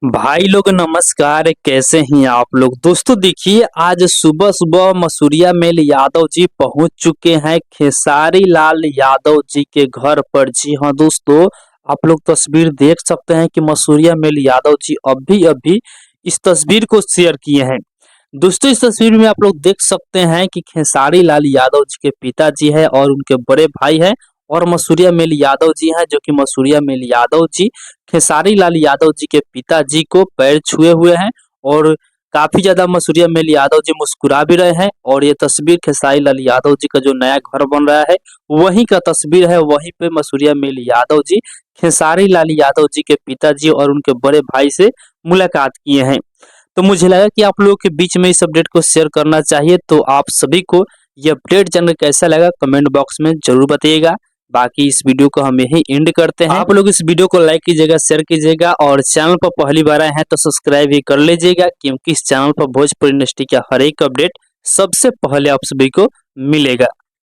भाई लोग नमस्कार। कैसे हैं आप लोग। दोस्तों देखिए, आज सुबह सुबह मसूरिया मेल यादव जी पहुंच चुके हैं खेसारी लाल यादव जी के घर पर। जी हाँ दोस्तों, आप लोग तस्वीर देख सकते हैं कि मसूरिया मेल यादव जी अभी अभी इस तस्वीर को शेयर किए हैं। दोस्तों इस तस्वीर में आप लोग देख सकते हैं कि खेसारी लाल यादव जी के पिताजी है और उनके बड़े भाई है और मसूरिया मेल यादव जी हैं, जो कि मसूरिया मेल यादव जी खेसारी लाल यादव जी के पिताजी को पैर छुए हुए हैं और काफी ज्यादा मसूरिया मेल यादव जी मुस्कुरा भी रहे हैं। और ये तस्वीर खेसारी लाल यादव जी का जो नया घर बन रहा है वहीं का तस्वीर है। वहीं पे मसूरिया मेल यादव जी खेसारी लाल यादव जी के पिताजी और उनके बड़े भाई से मुलाकात किए हैं। तो मुझे लगा कि आप लोगों के बीच में इस अपडेट को शेयर करना चाहिए। तो आप सभी को ये अपडेट जानकर कैसा लगा कमेंट बॉक्स में जरूर बताइएगा। बाकी इस वीडियो को हम यही एंड करते हैं। आप लोग इस वीडियो को लाइक कीजिएगा, शेयर कीजिएगा और चैनल पर पहली बार आए हैं तो सब्सक्राइब भी कर लीजिएगा, क्योंकि इस चैनल पर भोजपुरी इंडस्ट्री का हर एक अपडेट सबसे पहले आप सभी को मिलेगा।